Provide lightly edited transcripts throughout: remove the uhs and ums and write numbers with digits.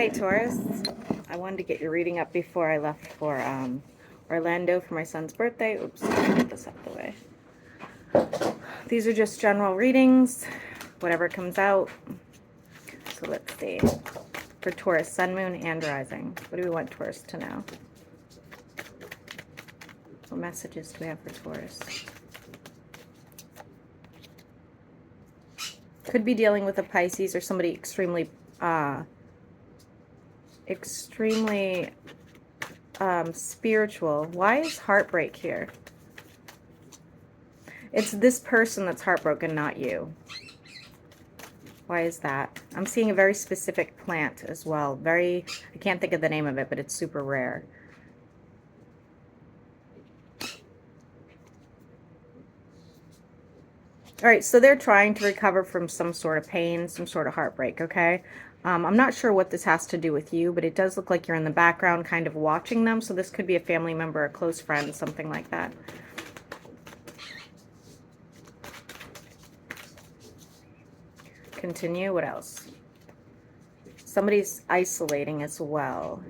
Okay, Taurus, I wanted to get your reading up before I left for Orlando for my son's birthday. Oops, get this out of the way. These are just general readings, whatever comes out. So let's see. For Taurus, Sun, Moon, and Rising. What do we want Taurus to know? What messages do we have for Taurus? Could be dealing with a Pisces or somebody extremely spiritual. Why is heartbreak here? It's this person that's heartbroken, not you. Why is that? I'm seeing a very specific plant as well. I can't think of the name of it, but it's super rare. All right, so they're trying to recover from some sort of pain, some sort of heartbreak, okay? I'm not sure what this has to do with you, but it does look like you're in the background kind of watching them. So this could be a family member, a close friend, something like that. Continue. What else? Somebody's isolating as well.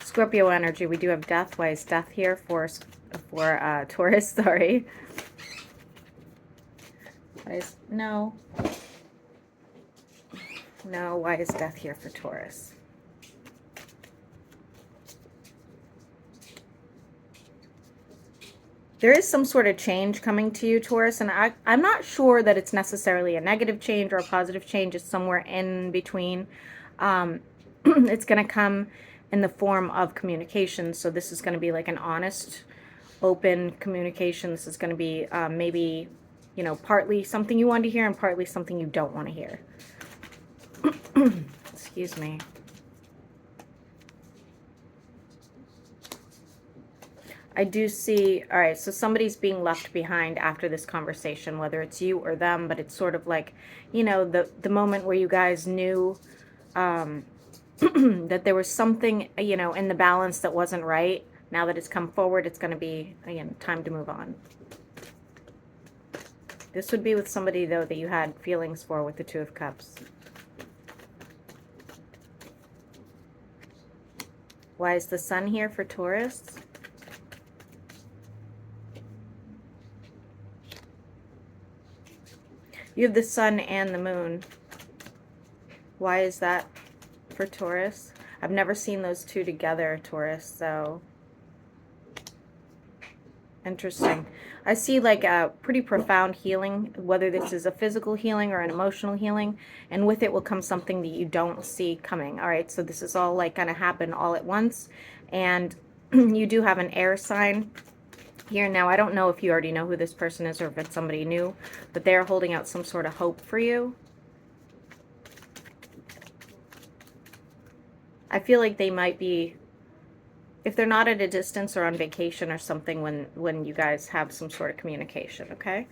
Scorpio energy. We do have death. Why is death here for Taurus? Sorry. No. No, why is death here for Taurus? There is some sort of change coming to you, Taurus, and I'm not sure that it's necessarily a negative change or a positive change. It's somewhere in between. It's going to come in the form of communication, so this is going to be like an honest, open communication. This is going to be maybe, you know, partly something you want to hear and partly something you don't want to hear. Excuse me. I do see, all right, so somebody's being left behind after this conversation, whether it's you or them, but it's sort of like, you know, the moment where you guys knew that there was something, you know, in the balance that wasn't right. Now that it's come forward, it's going to be, again, time to move on. This would be with somebody, though, that you had feelings for with the Two of Cups. Why is the Sun here for Taurus? You have the Sun and the Moon. Why is that for Taurus? I've never seen those two together, Taurus, so interesting. I see like a pretty profound healing, whether this is a physical healing or an emotional healing, and with it will come something that you don't see coming. All right, so this is all like going to happen all at once, and you do have an air sign here. Now, I don't know if you already know who this person is or if it's somebody new, but they're holding out some sort of hope for you. I feel like they might be, if they're not at a distance or on vacation or something, when you guys have some sort of communication, okay?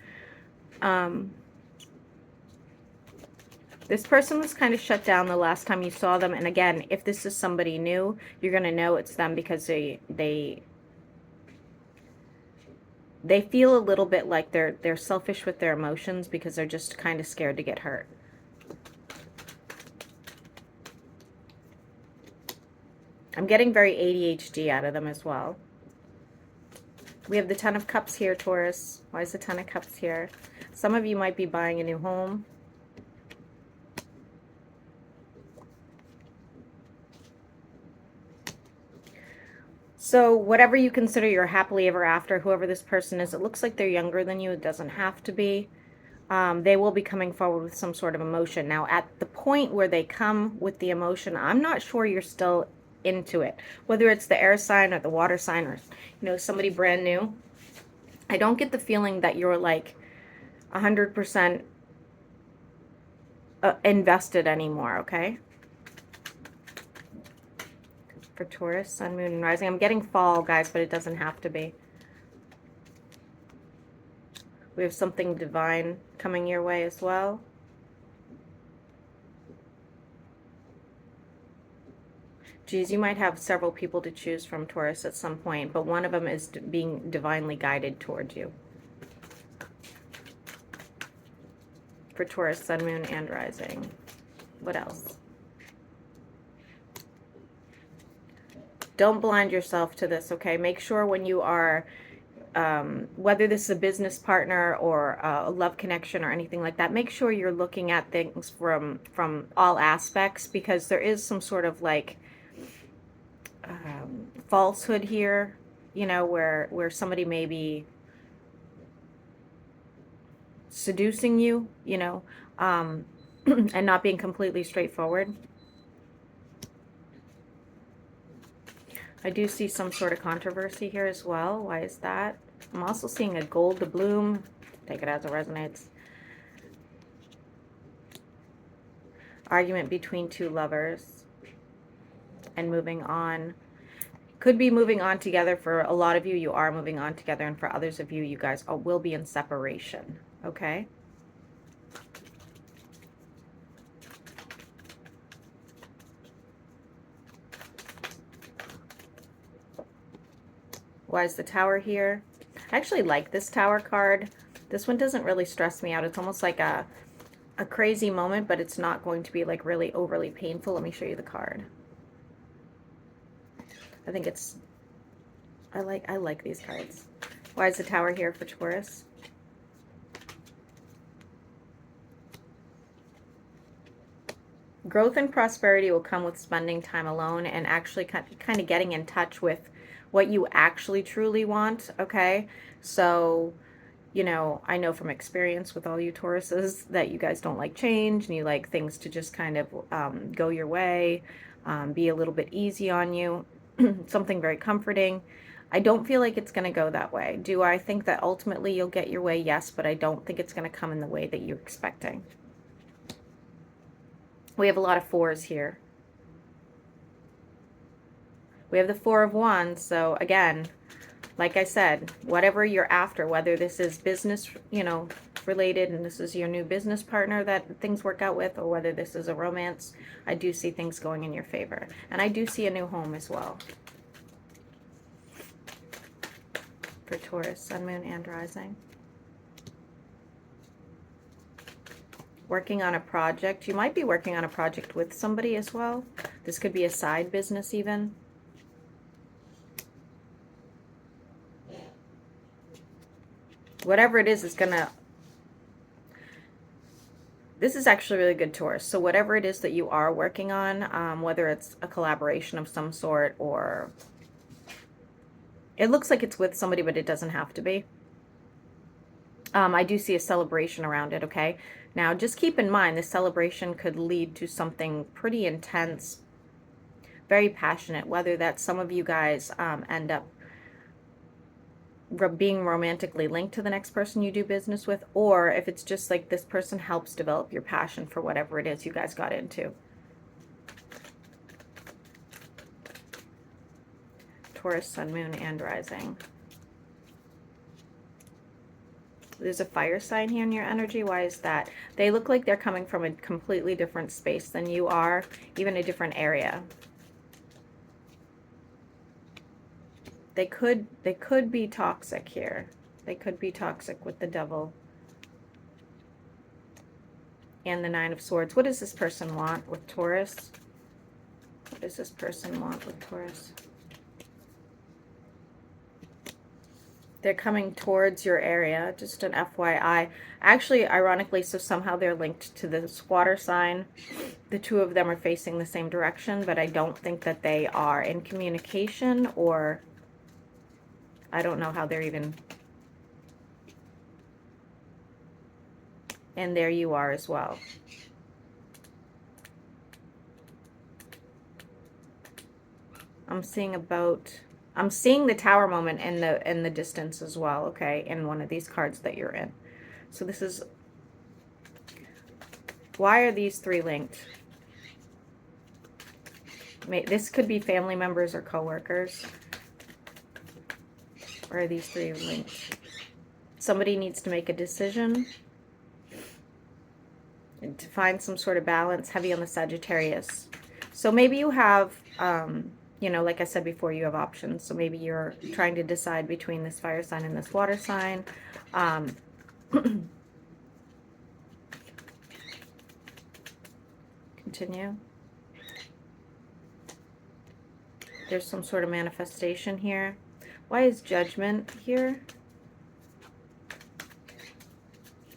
This person was kind of shut down the last time you saw them, and again, if this is somebody new, you're going to know it's them because they feel a little bit like they're selfish with their emotions because they're just kind of scared to get hurt. I'm getting very ADHD out of them as well. We have the Ten of Cups here, Taurus. Why is the Ten of Cups here? Some of you might be buying a new home. So whatever you consider your happily ever after, whoever this person is, it looks like they're younger than you. It doesn't have to be. They will be coming forward with some sort of emotion. Now, at the point where they come with the emotion, I'm not sure you're still into it. Whether it's the air sign or the water sign or, you know, somebody brand new. I don't get the feeling that you're like 100% invested anymore, okay? For Taurus, Sun, Moon, and Rising. I'm getting fall, guys, but it doesn't have to be. We have something divine coming your way as well. Geez, you might have several people to choose from, Taurus, at some point, but one of them is being divinely guided towards you. For Taurus, Sun, Moon, and Rising. What else? Don't blind yourself to this, okay? Make sure when you are, whether this is a business partner or a love connection or anything like that, make sure you're looking at things from all aspects, because there is some sort of like falsehood here, you know, where somebody may be seducing you, you know, and not being completely straightforward. I do see some sort of controversy here as well. Why is that? I'm also seeing a gold to bloom. Take it as it resonates. Argument between two lovers and moving on. Could be moving on together. For a lot of you, you are moving on together, and for others of you, you guys will be in separation, okay? Why is the Tower here? I actually like this Tower card. This one doesn't really stress me out. It's almost like a crazy moment, but it's not going to be like really overly painful. Let me show you the card. I think it's, I like these cards. Why is the Tower here for Taurus? Growth and prosperity will come with spending time alone and actually kind of getting in touch with what you actually truly want, okay? So, you know, I know from experience with all you Tauruses that you guys don't like change, and you like things to just kind of go your way, be a little bit easy on you, something very comforting. I don't feel like it's going to go that way. Do I think that ultimately you'll get your way? Yes, but I don't think it's going to come in the way that you're expecting. We have a lot of fours here. We have the Four of Wands, so again, like I said, whatever you're after, whether this is business, you know, related and this is your new business partner that things work out with, or whether this is a romance, I do see things going in your favor. And I do see a new home as well. For Taurus, Sun, Moon, and Rising. Working on a project. You might be working on a project with somebody as well. This could be a side business even. Whatever it is gonna, this is actually really good, Taurus. So whatever it is that you are working on, whether it's a collaboration of some sort, or it looks like it's with somebody, but it doesn't have to be. I do see a celebration around it, okay? Now, just keep in mind, this celebration could lead to something pretty intense, very passionate, whether that's some of you guys end up being romantically linked to the next person you do business with, or if it's just like this person helps develop your passion for whatever it is you guys got into. Taurus, Sun, Moon, and Rising. There's a fire sign here in your energy. Why is that? They look like they're coming from a completely different space than you are, even a different area. They could be toxic here. They could be toxic with the Devil and the Nine of Swords. What does this person want with Taurus? What does this person want with Taurus? They're coming towards your area, just an FYI. Actually, ironically, so somehow they're linked to this water sign. The two of them are facing the same direction, but I don't think that they are in communication, or I don't know how they're even. And there you are as well. I'm seeing the Tower moment in the distance as well, okay, in one of these cards that you're in. So this is, why are these three linked? This could be family members or coworkers. Why are these three linked? Somebody needs to make a decision and to find some sort of balance, heavy on the Sagittarius. So maybe you have, you know, like I said before, you have options. So maybe you're trying to decide between this fire sign and this water sign. Continue. There's some sort of manifestation here. Why is Judgment here?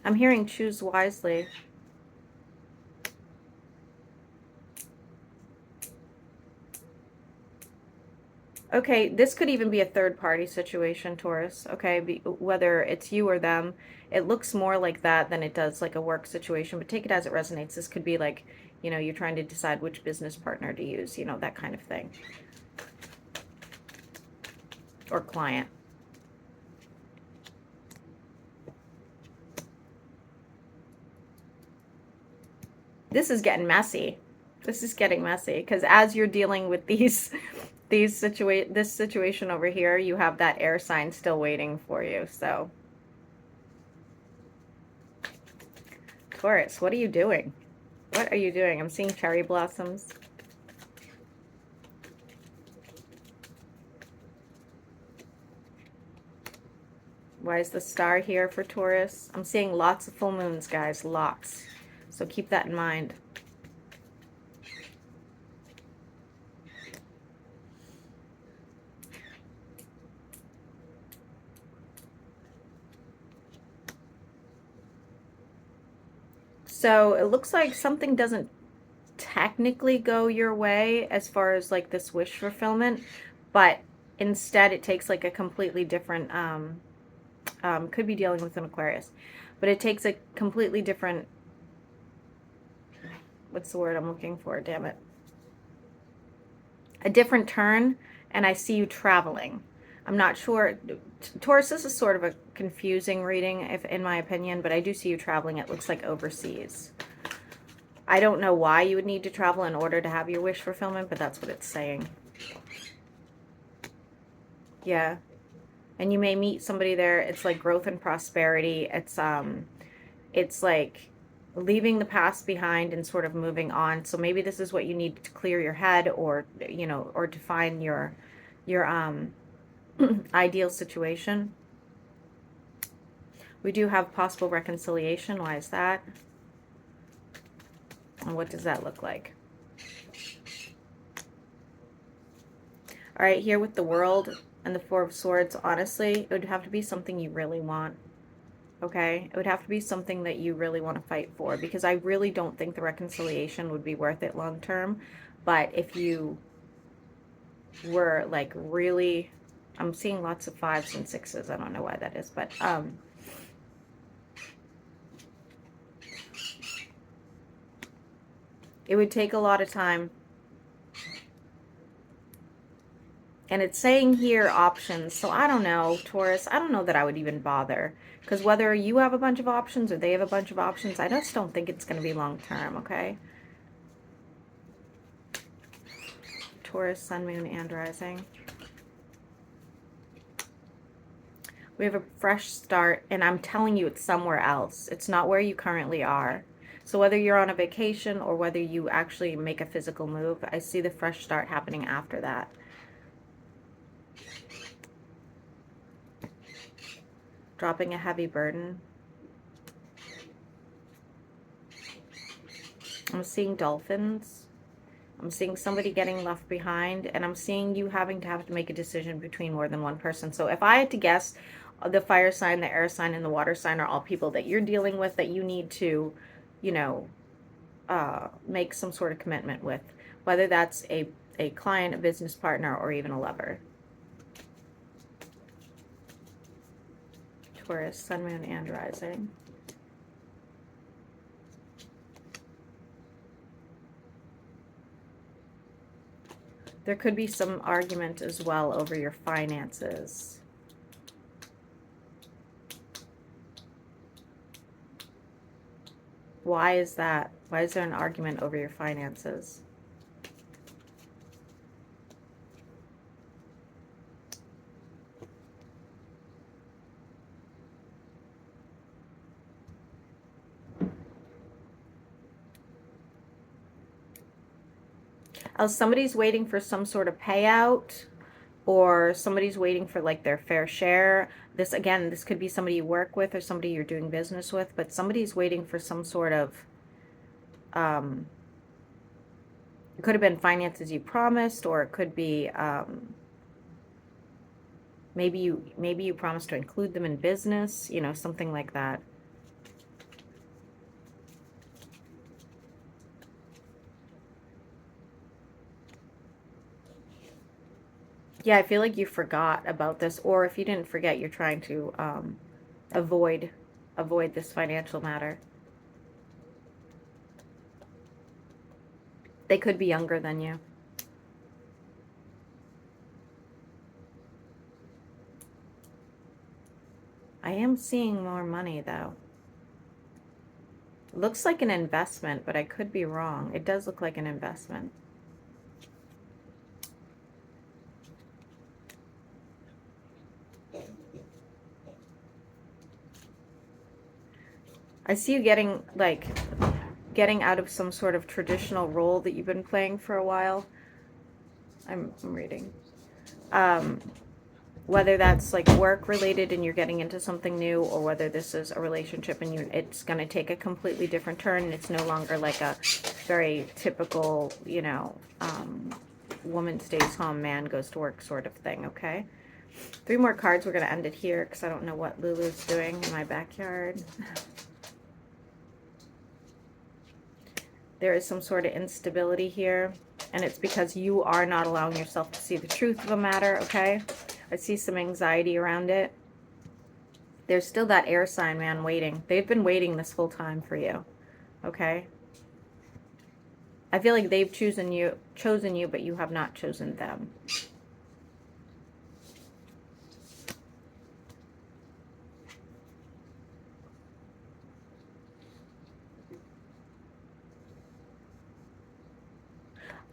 I'm hearing choose wisely. Okay, this could even be a third-party situation, Taurus. Okay, whether it's you or them, it looks more like that than it does like a work situation, but take it as it resonates. This could be like, you know, you're trying to decide which business partner to use, you know, that kind of thing. Or client. This is getting messy. This is getting messy because as you're dealing with this situation over here, you have that air sign still waiting for you. So, Taurus, what are you doing? What are you doing? I'm seeing cherry blossoms. Why is the star here for Taurus? I'm seeing lots of full moons, guys, lots. So keep that in mind. So it looks like something doesn't technically go your way as far as like this wish fulfillment, but instead it takes like a completely different, could be dealing with an Aquarius, but it takes a completely different, what's the word I'm looking for? Damn it. A different turn, and I see you traveling. I'm not sure. Taurus, this is sort of a confusing reading, if in my opinion, but I do see you traveling. It looks like overseas. I don't know why you would need to travel in order to have your wish fulfillment, but that's what it's saying. Yeah. And you may meet somebody there. It's like growth and prosperity. It's like leaving the past behind and sort of moving on. So maybe this is what you need to clear your head, or you know, or to find your ideal situation. We do have possible reconciliation. Why is that? And what does that look like? All right, here with the World and the Four of Swords, honestly, it would have to be something you really want. Okay, it would have to be something that you really want to fight for, because I really don't think the reconciliation would be worth it long term. But if you were like really, I'm seeing lots of 5s and 6s. I don't know why that is, but it would take a lot of time. And it's saying here options. So I don't know, Taurus. I don't know that I would even bother. Because whether you have a bunch of options or they have a bunch of options, I just don't think it's going to be long term, okay? Taurus, Sun, Moon, and Rising. We have a fresh start, and I'm telling you it's somewhere else. It's not where you currently are. So whether you're on a vacation or whether you actually make a physical move, I see the fresh start happening after that. Dropping a heavy burden. I'm seeing dolphins. I'm seeing somebody getting left behind, and I'm seeing you having to make a decision between more than one person. So if I had to guess, the fire sign, the air sign, and the water sign are all people that you're dealing with that you need to, you know, make some sort of commitment with, whether that's a client, a business partner, or even a lover. Taurus, Sun, Moon, and Rising. There could be some argument as well over your finances. Why is that? Why is there an argument over your finances? Oh, somebody's waiting for some sort of payout, or somebody's waiting for like their fair share. This, again, this could be somebody you work with or somebody you're doing business with, but somebody's waiting for some sort of It could have been finances you promised, or it could be maybe you promised to include them in business, you know, something like that. Yeah, I feel like you forgot about this, or if you didn't forget, you're trying to avoid this financial matter. They could be younger than you. I am seeing more money though. It looks like an investment, but I could be wrong. It does look like an investment. I see you getting out of some sort of traditional role that you've been playing for a while. I'm reading. Whether that's like work related and you're getting into something new, or whether this is a relationship and it's going to take a completely different turn, and it's no longer like a very typical, you know, woman stays home, man goes to work sort of thing, okay? 3 more cards. We're going to end it here because I don't know what Lulu's doing in my backyard. There is some sort of instability here, and it's because you are not allowing yourself to see the truth of a matter, okay? I see some anxiety around it. There's still that air sign man waiting. They've been waiting this whole time for you, okay? I feel like they've chosen you, but you have not chosen them.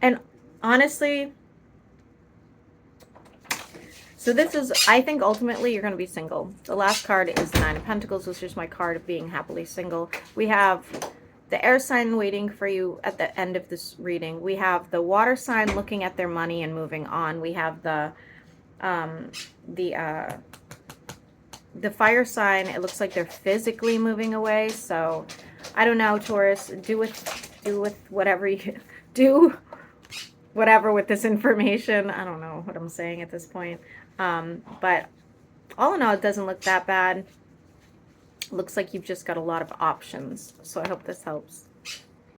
And honestly, so this is, I think ultimately you're going to be single. The last card is the 9 of Pentacles, which is my card of being happily single. We have the air sign waiting for you at the end of this reading. We have the water sign looking at their money and moving on. We have the fire sign. It looks like they're physically moving away. So I don't know, Taurus, do with whatever you do, whatever with this information. I don't know what I'm saying at this point. But all in all, it doesn't look that bad. Looks like you've just got a lot of options. So I hope this helps.